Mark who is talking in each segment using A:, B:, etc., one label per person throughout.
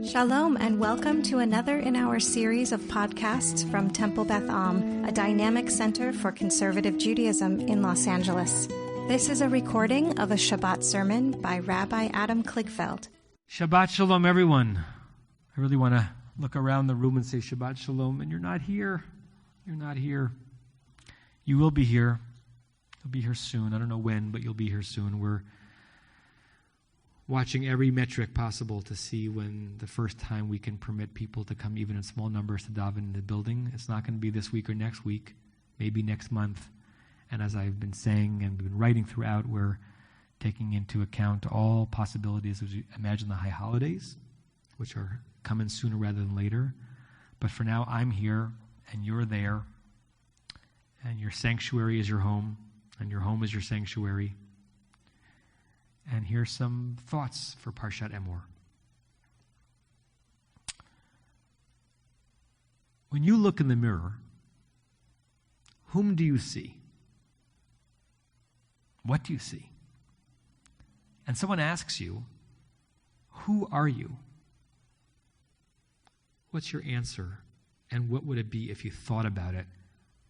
A: Shalom and welcome to another in our series of podcasts from Temple Beth Am, a dynamic center for conservative Judaism in Los Angeles. This is a recording of a Shabbat sermon by Rabbi Adam Kligfeld.
B: Shabbat Shalom, everyone. I really want to look around the room and say Shabbat Shalom, and you're not here. You're not here. You will be here. You'll be here soon. I don't know when, but you'll be here soon. We're watching every metric possible to see when the first time we can permit people to come even in small numbers to daven in the building. It's not going to be this week or next week, maybe next month. And as I've been saying and been writing throughout, we're taking into account all possibilities as we imagine the high holidays, which are coming sooner rather than later. But for now, I'm here and you're there, and your sanctuary is your home, and your home is your sanctuary. And here's some thoughts for Parshat Emor. When you look in the mirror, whom do you see? What do you see? And someone asks you, who are you? What's your answer? And what would it be if you thought about it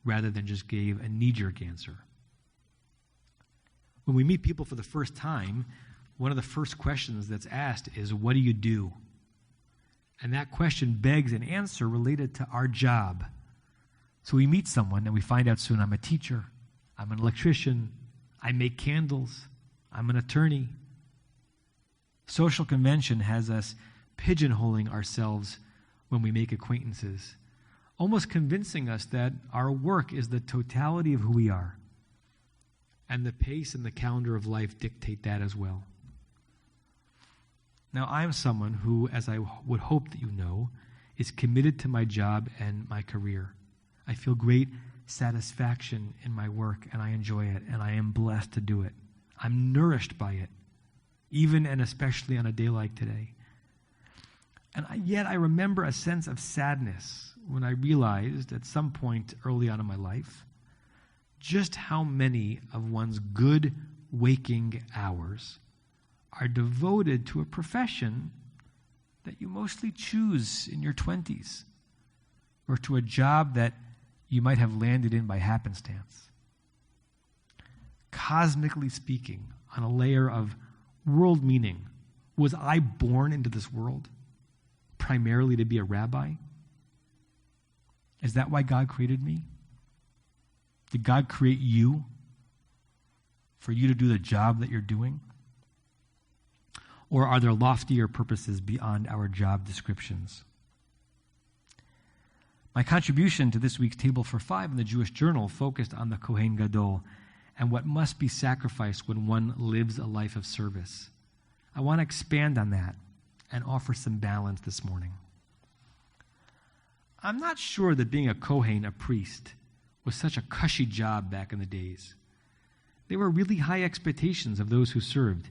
B: rather than just gave a knee-jerk answer? When we meet people for the first time, one of the first questions that's asked is, what do you do? And that question begs an answer related to our job. So we meet someone and we find out soon, I'm a teacher, I'm an electrician, I make candles, I'm an attorney. Social convention has us pigeonholing ourselves when we make acquaintances, almost convincing us that our work is the totality of who we are. And the pace and the calendar of life dictate that as well. Now, I'm someone who, as I would hope that you know, is committed to my job and my career. I feel great satisfaction in my work, and I enjoy it, and I am blessed to do it. I'm nourished by it, even and especially on a day like today. And yet I remember a sense of sadness when I realized at some point early on in my life just how many of one's good waking hours are devoted to a profession that you mostly choose in your 20s, or to a job that you might have landed in by happenstance. Cosmically speaking, on a layer of world meaning, was I born into this world primarily to be a rabbi? Is that why God created me? Did God create you for you to do the job that you're doing? Or are there loftier purposes beyond our job descriptions? My contribution to this week's Table for Five in the Jewish Journal focused on the Kohen Gadol and what must be sacrificed when one lives a life of service. I want to expand on that and offer some balance this morning. I'm not sure that being a Kohen, a priest, was such a cushy job back in the days. There were really high expectations of those who served.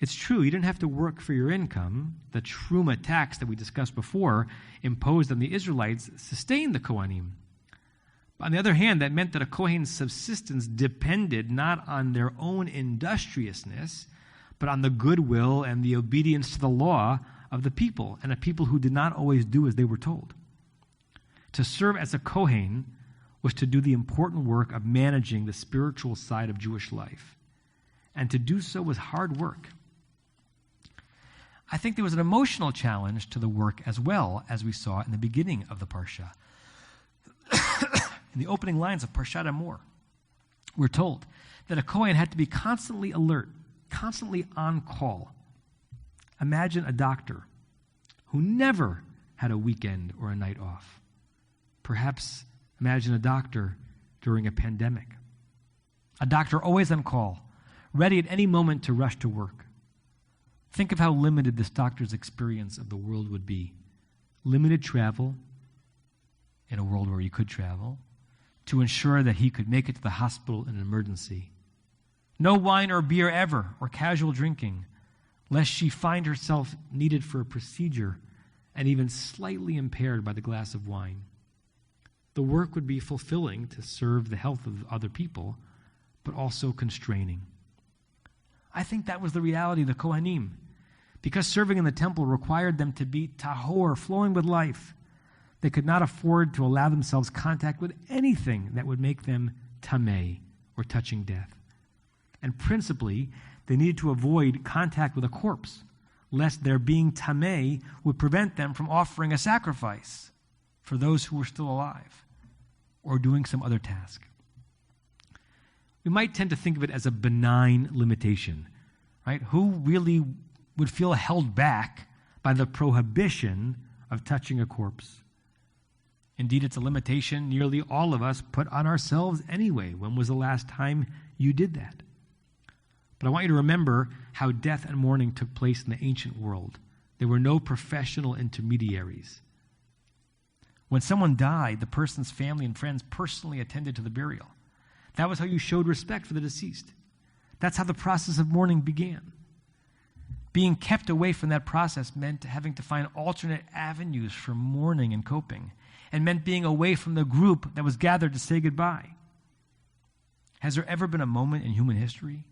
B: It's true, you didn't have to work for your income. The Truma tax that we discussed before, imposed on the Israelites, sustained the Kohanim. But on the other hand, that meant that a Kohen's subsistence depended not on their own industriousness, but on the goodwill and the obedience to the law of the people, and a people who did not always do as they were told. To serve as a Kohen was to do the important work of managing the spiritual side of Jewish life. And to do so was hard work. I think there was an emotional challenge to the work as well, as we saw in the beginning of the Parsha. In the opening lines of Parshat Emor, we're told that a Kohen had to be constantly alert, constantly on call. Imagine a doctor who never had a weekend or a night off. Perhaps imagine a doctor during a pandemic. A doctor always on call, ready at any moment to rush to work. Think of how limited this doctor's experience of the world would be. Limited travel, in a world where he could travel, to ensure that he could make it to the hospital in an emergency. No wine or beer ever, or casual drinking, lest she find herself needed for a procedure and even slightly impaired by the glass of wine. The work would be fulfilling to serve the health of other people, but also constraining. I think that was the reality of the Kohanim. Because serving in the temple required them to be tahor, flowing with life, they could not afford to allow themselves contact with anything that would make them tameh, or touching death. And principally, they needed to avoid contact with a corpse, lest their being tameh would prevent them from offering a sacrifice for those who were still alive, or doing some other task. We might tend to think of it as a benign limitation, right? Who really would feel held back by the prohibition of touching a corpse? Indeed, it's a limitation nearly all of us put on ourselves anyway. When was the last time you did that? But I want you to remember how death and mourning took place in the ancient world. There were no professional intermediaries. When someone died, the person's family and friends personally attended to the burial. That was how you showed respect for the deceased. That's how the process of mourning began. Being kept away from that process meant having to find alternate avenues for mourning and coping, and meant being away from the group that was gathered to say goodbye. Has there ever been a moment in human history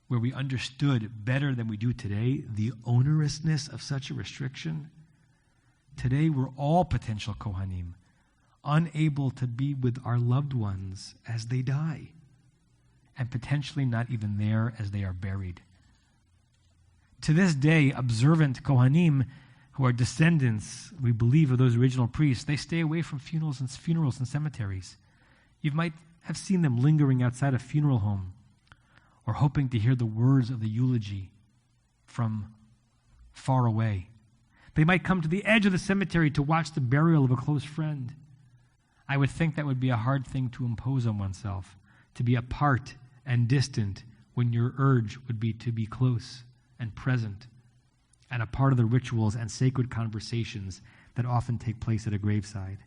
B: where we understood better than we do today the onerousness of such a restriction? Today we're all potential Kohanim, unable to be with our loved ones as they die, and potentially not even there as they are buried. To this day, observant Kohanim, who are descendants, we believe, of those original priests, they stay away from funerals and cemeteries. You might have seen them lingering outside a funeral home, or hoping to hear the words of the eulogy from far away. They might come to the edge of the cemetery to watch the burial of a close friend. I would think that would be a hard thing to impose on oneself, to be apart and distant when your urge would be to be close and present, and a part of the rituals and sacred conversations that often take place at a graveside.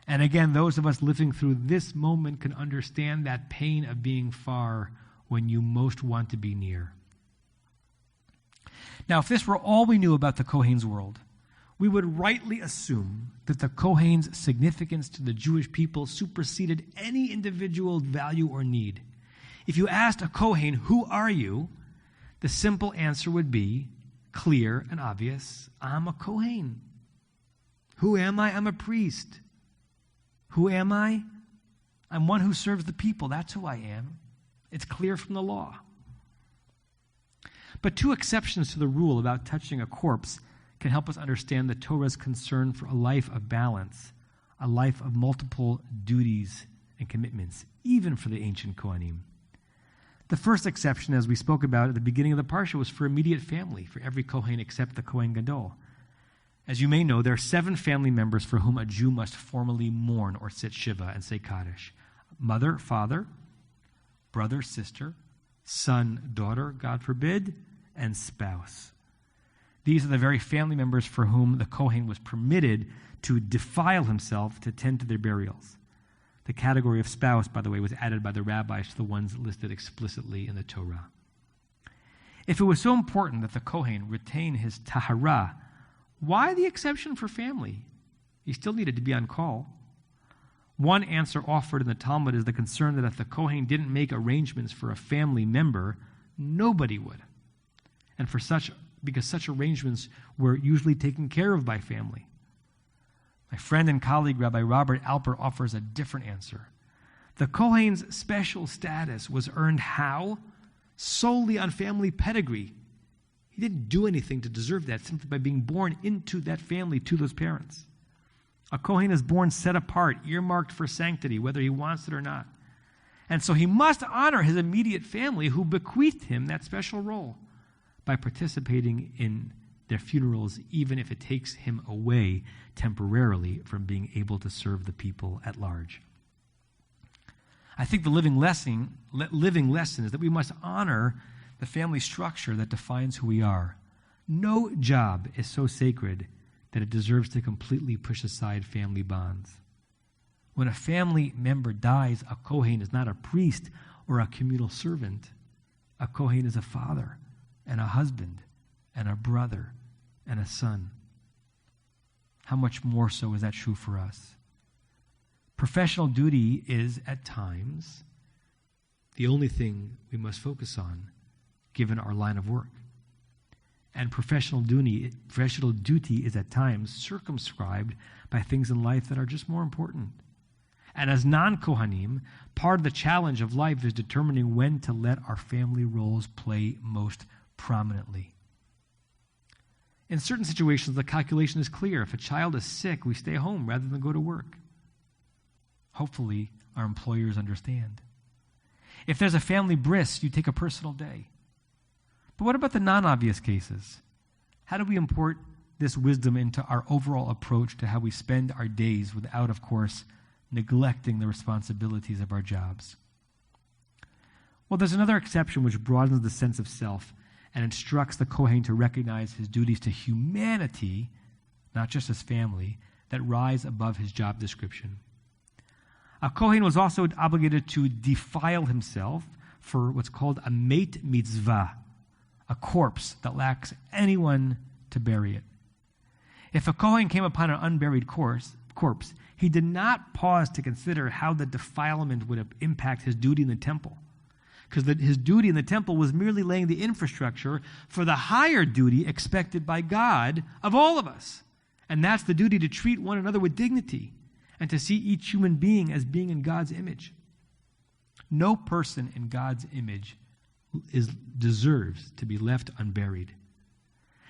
B: And again, those of us living through this moment can understand that pain of being far when you most want to be near. Now, if this were all we knew about the Kohen's world, we would rightly assume that the Kohen's significance to the Jewish people superseded any individual value or need. If you asked a Kohen, "Who are you?" the simple answer would be clear and obvious: I'm a Kohen. Who am I? I'm a priest. Who am I? I'm one who serves the people. That's who I am. It's clear from the law. But two exceptions to the rule about touching a corpse can help us understand the Torah's concern for a life of balance, a life of multiple duties and commitments, even for the ancient Kohanim. The first exception, as we spoke about at the beginning of the parsha, was for immediate family, for every Kohen except the Kohen Gadol. As you may know, there are 7 family members for whom a Jew must formally mourn or sit Shiva and say Kaddish: mother, father, brother, sister, son, daughter, God forbid, and spouse. These are the very family members for whom the Kohen was permitted to defile himself to tend to their burials. The category of spouse, by the way, was added by the rabbis to the ones listed explicitly in the Torah. If it was so important that the Kohen retain his tahara, why the exception for family? He still needed to be on call. One answer offered in the Talmud is the concern that if the Kohen didn't make arrangements for a family member, nobody would. And because such arrangements were usually taken care of by family. My friend and colleague, Rabbi Robert Alper, offers a different answer. The Kohen's special status was earned how? Solely on family pedigree. He didn't do anything to deserve that, simply by being born into that family, to those parents. A Kohen is born set apart, earmarked for sanctity, whether he wants it or not. And so he must honor his immediate family who bequeathed him that special role by participating in their funerals, even if it takes him away temporarily from being able to serve the people at large. I think the living lesson is that we must honor the family structure that defines who we are. No job is so sacred that it deserves to completely push aside family bonds. When a family member dies, a Kohen is not a priest or a communal servant. A Kohen is a father and a husband and a brother and a son. How much more so is that true for us? Professional duty is, at times, the only thing we must focus on, given our line of work. And professional duty is at times circumscribed by things in life that are just more important. And as non-Kohanim, part of the challenge of life is determining when to let our family roles play most prominently. In certain situations, the calculation is clear. If a child is sick, we stay home rather than go to work. Hopefully, our employers understand. If there's a family bris, you take a personal day. But what about the non-obvious cases? How do we import this wisdom into our overall approach to how we spend our days without, of course, neglecting the responsibilities of our jobs? Well, there's another exception which broadens the sense of self and instructs the Kohen to recognize his duties to humanity, not just his family, that rise above his job description. A Kohen was also obligated to defile himself for what's called a meit mitzvah, a corpse that lacks anyone to bury it. If a Kohen came upon an unburied corpse, he did not pause to consider how the defilement would impact his duty in the temple, because his duty in the temple was merely laying the infrastructure for the higher duty expected by God of all of us. And that's the duty to treat one another with dignity and to see each human being as being in God's image. No person in God's image deserves to be left unburied.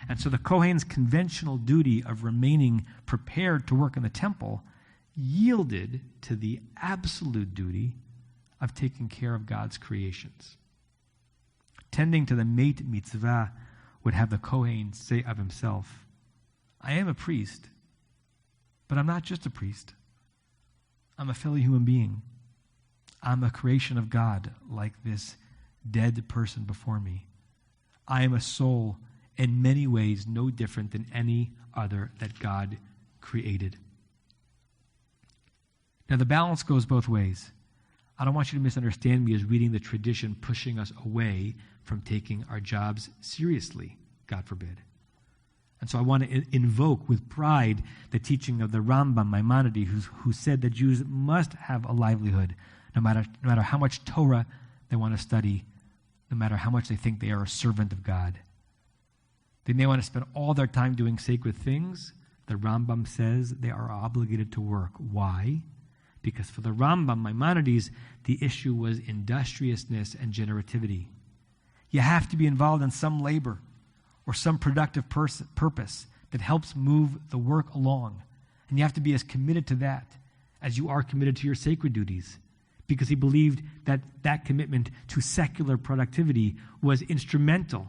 B: And so the Kohen's conventional duty of remaining prepared to work in the temple yielded to the absolute duty of taking care of God's creations. Tending to the meit mitzvah would have the Kohen say of himself, I am a priest, but I'm not just a priest. I'm a fellow human being. I'm a creation of God like this dead person before me. I am a soul in many ways no different than any other that God created. Now the balance goes both ways. I don't want you to misunderstand me as reading the tradition pushing us away from taking our jobs seriously, God forbid. And so I want to invoke with pride the teaching of the Rambam Maimonides, who said that Jews must have a livelihood, no matter how much Torah they want to study, no matter how much they think they are a servant of God. They may want to spend all their time doing sacred things. The Rambam says they are obligated to work. Why? Because for the Rambam Maimonides, the issue was industriousness and generativity. You have to be involved in some labor or some productive purpose that helps move the work along. And you have to be as committed to that as you are committed to your sacred duties, because he believed that that commitment to secular productivity was instrumental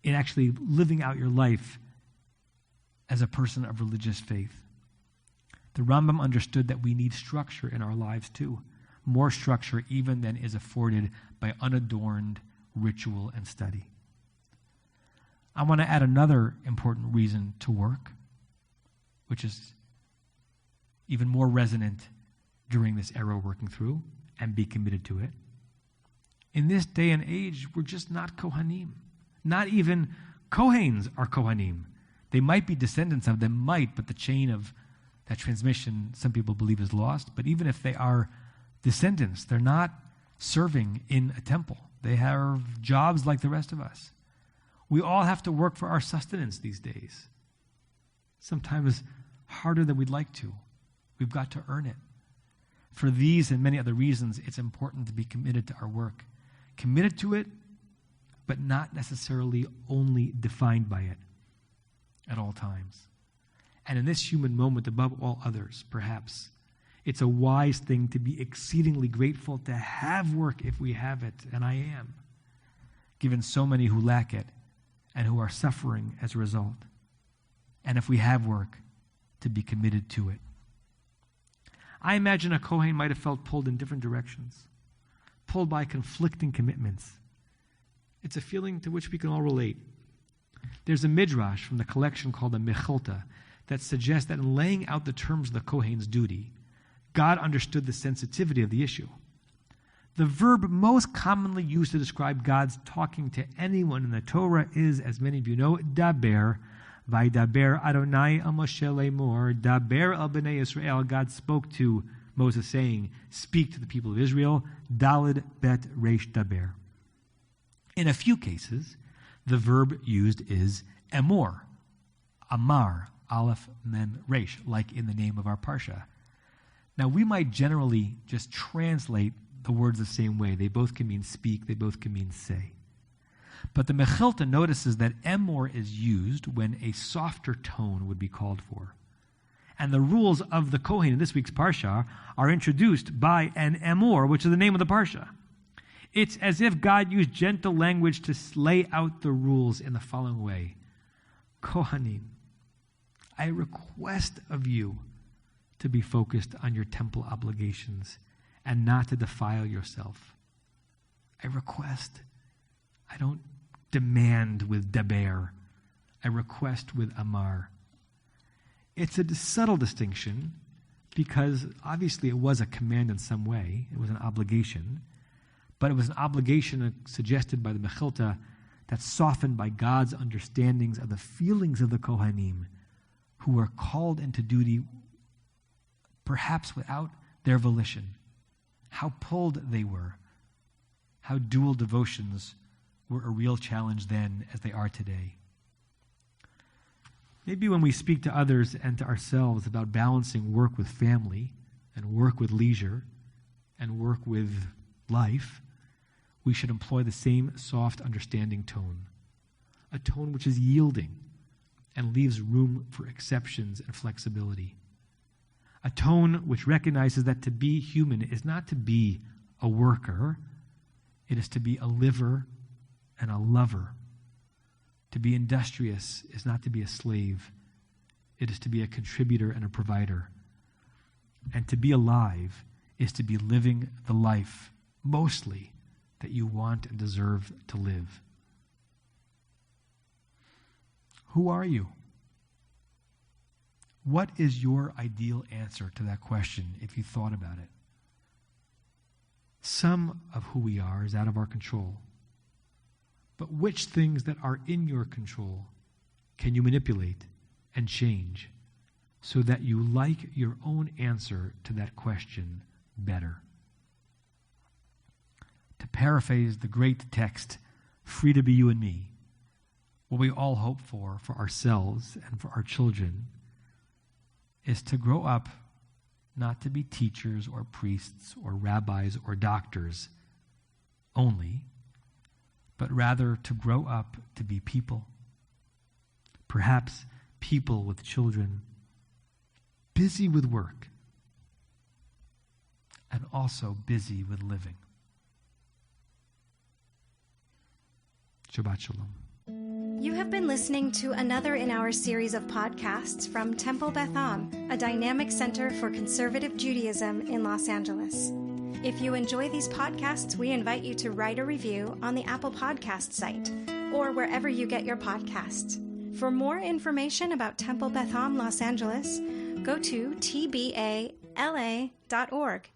B: in actually living out your life as a person of religious faith. The Rambam understood that we need structure in our lives too, more structure even than is afforded by unadorned ritual and study. I want to add another important reason to work, which is even more resonant during this era we're working through, and be committed to it. In this day and age, we're just not Kohanim. Not even Kohens are Kohanim. They might be descendants of them, but the chain of that transmission, some people believe, is lost. But even if they are descendants, they're not serving in a temple. They have jobs like the rest of us. We all have to work for our sustenance these days. Sometimes harder than we'd like to. We've got to earn it. For these and many other reasons, it's important to be committed to our work. Committed to it, but not necessarily only defined by it at all times. And in this human moment, above all others, perhaps, it's a wise thing to be exceedingly grateful to have work if we have it, and I am, given so many who lack it and who are suffering as a result. And if we have work, to be committed to it. I imagine a Kohen might have felt pulled in different directions, pulled by conflicting commitments. It's a feeling to which we can all relate. There's a midrash from the collection called the Mechilta that suggests that in laying out the terms of the Kohen's duty, God understood the sensitivity of the issue. The verb most commonly used to describe God's talking to anyone in the Torah is, as many of you know, daber. Vaydaber Adonai el Moshe lemor, daber el bnei Yisrael. God spoke to Moses saying, speak to the people of Israel, dalid bet reish daber. In a few cases, the verb used is emor, amar, aleph, mem, resh, like in the name of our parsha. Now, we might generally just translate the words the same way. They both can mean speak, they both can mean say. But the Mechilta notices that emor is used when a softer tone would be called for. And the rules of the Kohen in this week's parsha are introduced by an emor, which is the name of the parsha. It's as if God used gentle language to lay out the rules in the following way. Kohanim, I request of you to be focused on your temple obligations and not to defile yourself. I request. I don't demand with daber. I request with amar. It's a subtle distinction because obviously it was a command in some way. It was an obligation. But it was an obligation suggested by the Mechilta that's softened by God's understandings of the feelings of the Kohanim who were called into duty perhaps without their volition. How pulled they were. How dual devotions were a real challenge then as they are today. Maybe when we speak to others and to ourselves about balancing work with family and work with leisure and work with life, we should employ the same soft, understanding tone, a tone which is yielding and leaves room for exceptions and flexibility, a tone which recognizes that to be human is not to be a worker, it is to be a liver and a lover. To be industrious is not to be a slave. It is to be a contributor and a provider. And to be alive is to be living the life, mostly, that you want and deserve to live. Who are you? What is your ideal answer to that question if you thought about it? Some of who we are is out of our control. But which things that are in your control can you manipulate and change so that you like your own answer to that question better? To paraphrase the great text, free to be you and me, what we all hope for ourselves and for our children is to grow up not to be teachers or priests or rabbis or doctors only, but rather to grow up to be people. Perhaps people with children, busy with work, and also busy with living. Shabbat Shalom.
A: You have been listening to another in our series of podcasts from Temple Beth Am, a dynamic center for conservative Judaism in Los Angeles. If you enjoy these podcasts, we invite you to write a review on the Apple Podcast site or wherever you get your podcasts. For more information about Temple Beth Am Los Angeles, go to tbala.org.